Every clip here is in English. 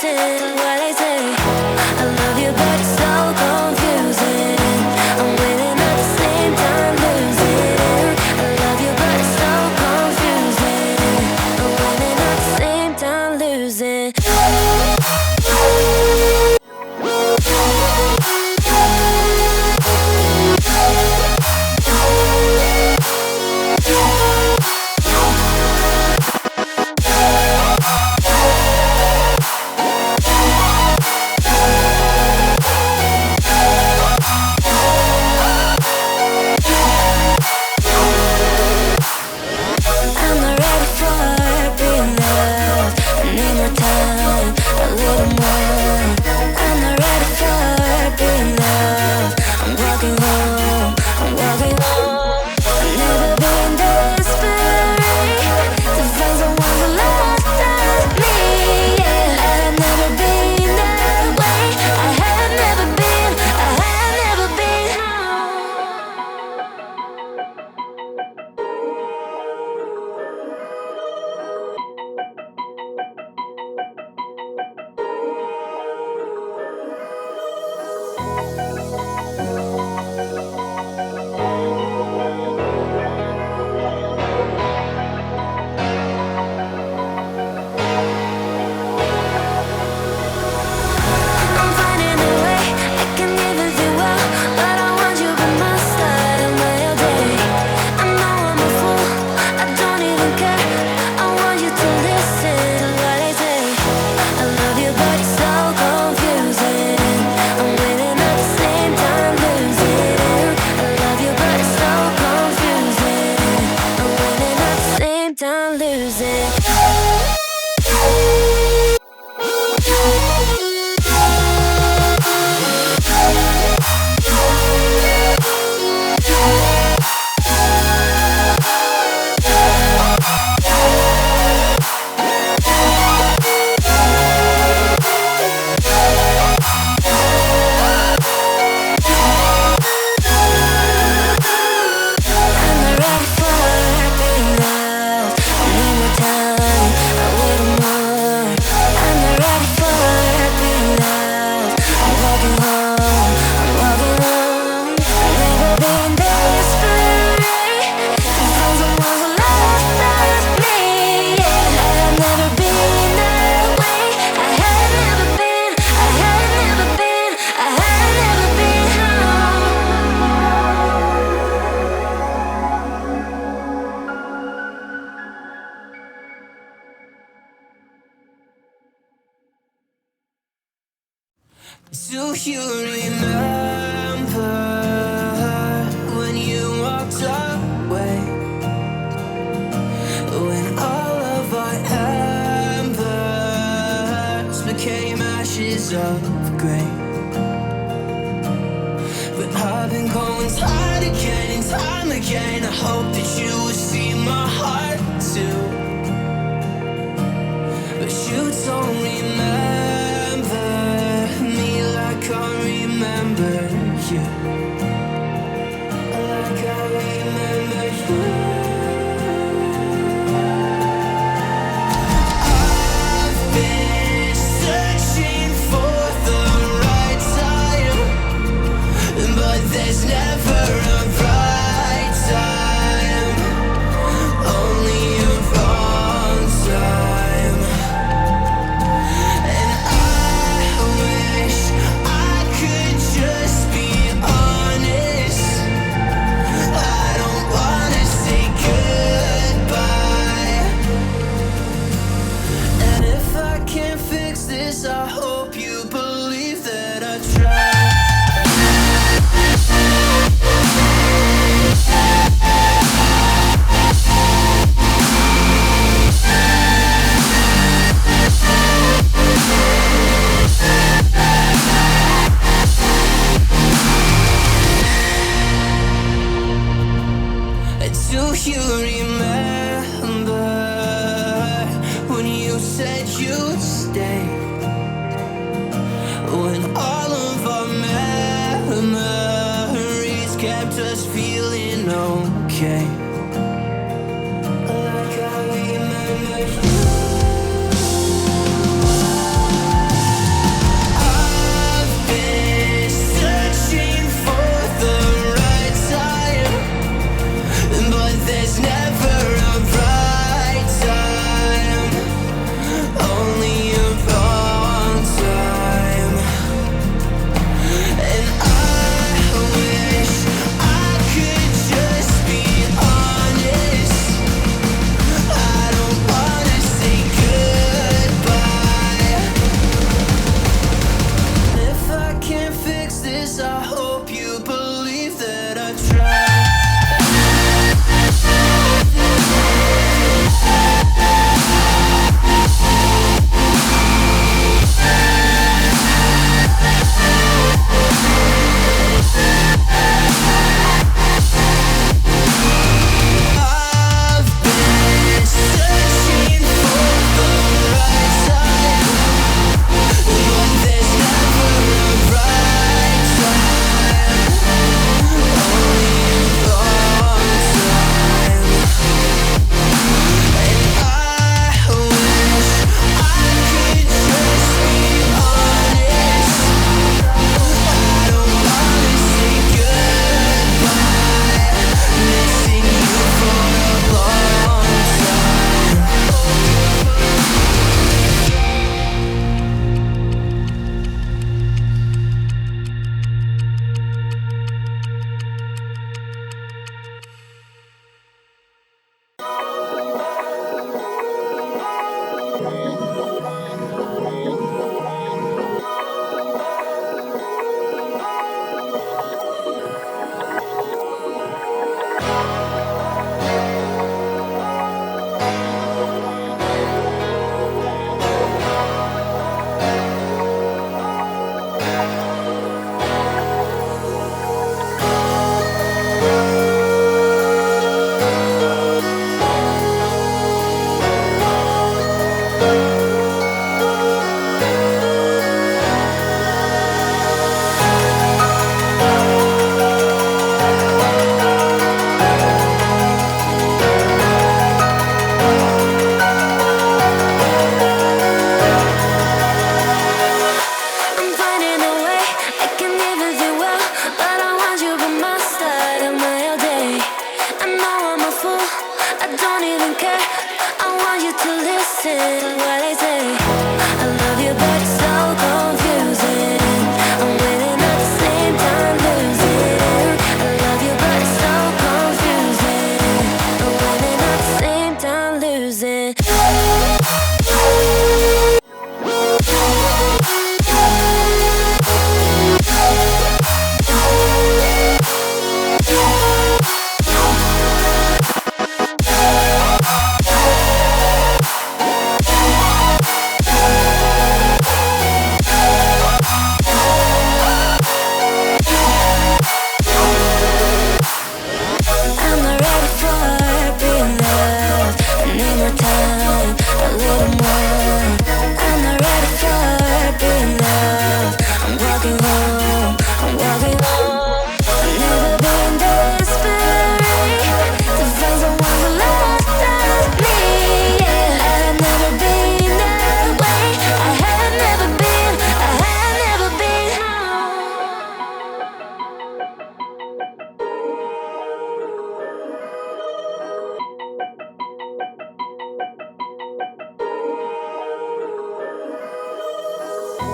listen to what I say. I love you, but it's so confusing. I'm winning at the same time losing. I love you, but it's so confusing. I'm winning at the same time losing. Do you remember when you walked away? When all of our embers became ashes of grey. But I've been going time again and time again. I hope that you would see my heart too. But you don't remember me like I remember you. Like I remember you. I've been searching for the right time, but there's never a right time, only a wrong time. And I wish I could just be honest. I don't wanna say goodbye. And if I can't fix this, I hope you believe that I tried. Do you remember when you said you'd stay? When all of our memories kept us feeling okay. Like I remember you.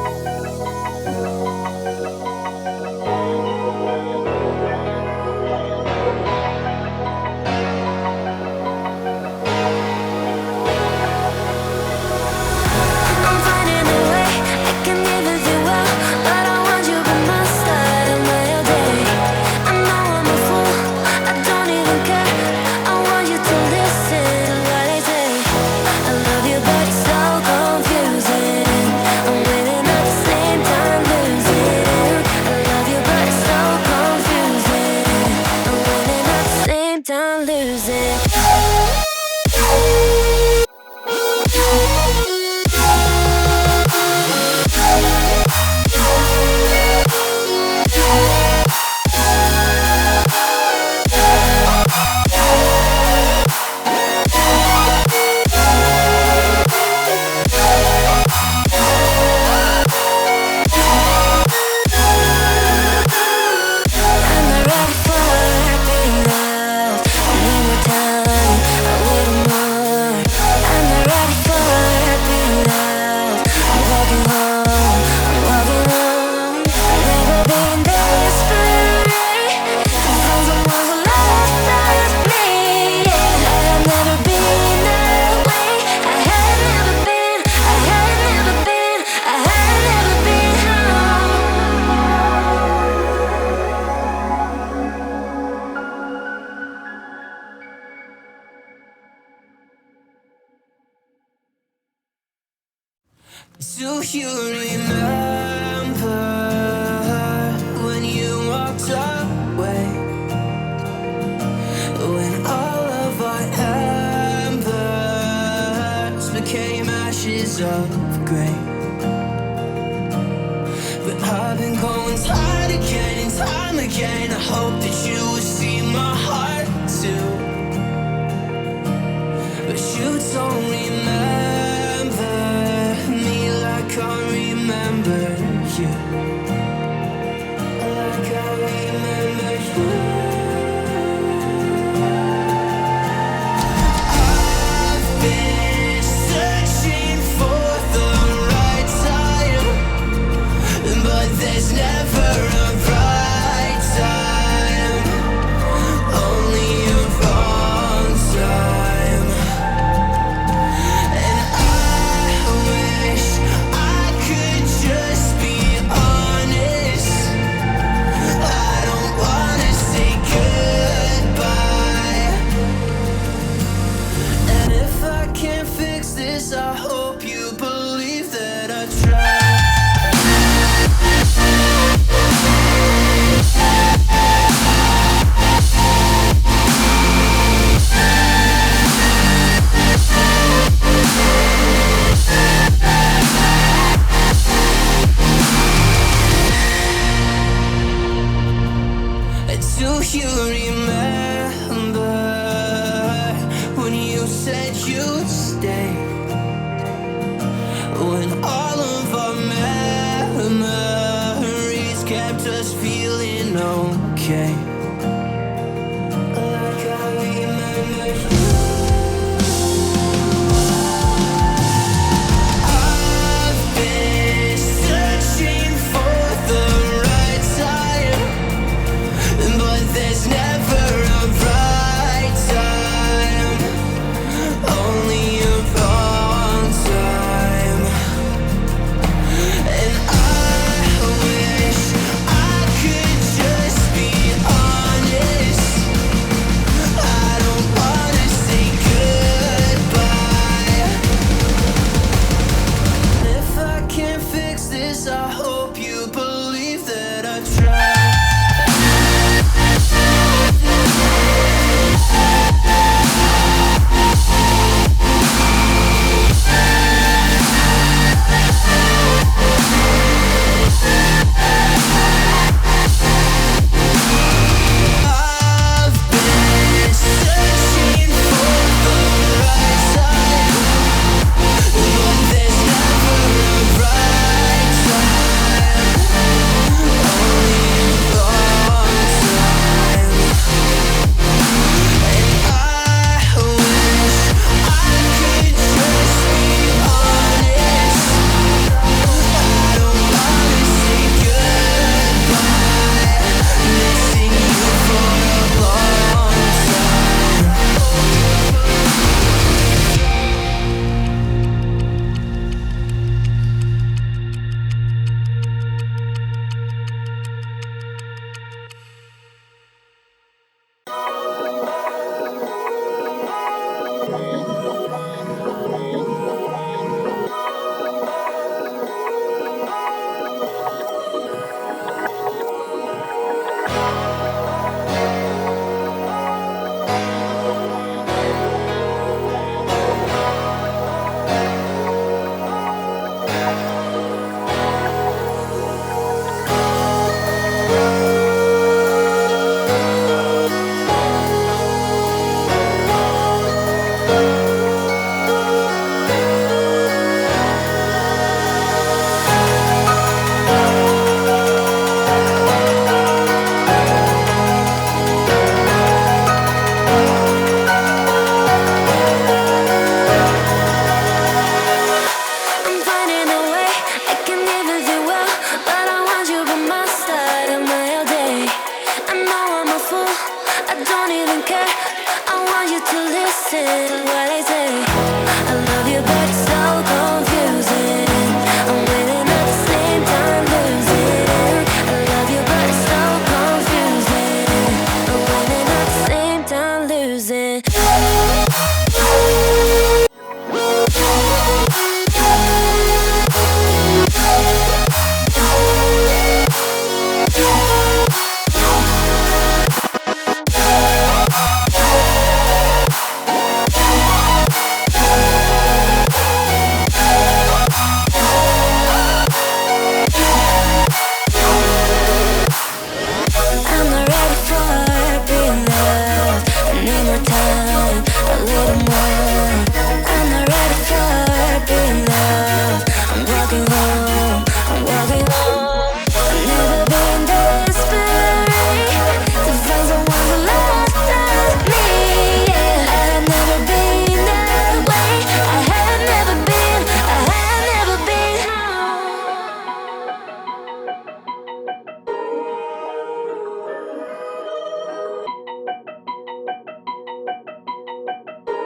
I'm finding a way, I can give it you well, but I want you by my side of my day. I know I'm a fool, I don't even care. I want you to listen to what I say. I love you, but it's so confusing. I'm winning at the same time losing. I love you, but it's so confusing. I'm winning at the same time losing. I'm not ready for being loved one more time. A little more. I'm not ready for being loved. I'm walking home. I'm walking home. I've never been desperate. From someone who loves me. Yeah, I've never been that way. I had never been. I had never been. I had never been home. Do you remember when you walked away? When all of our embers became ashes of grey. But I've been going time again and time again. I hope that you will see my heart too. But you don't remember me like I remember you. Like I remember you. I've been searching for the right time, but there's never a right time, only a wrong time. And I wish I could just be honest. I don't wanna say goodbye. And if I can't fix this, I hope you believe that I tried. Do you remember when you said you'd stay? When all of our memories kept us feeling okay. Like I remember you. I've been searching for the right time, but there's never a right time, only a wrong time. And I wish I could just be honest. finding the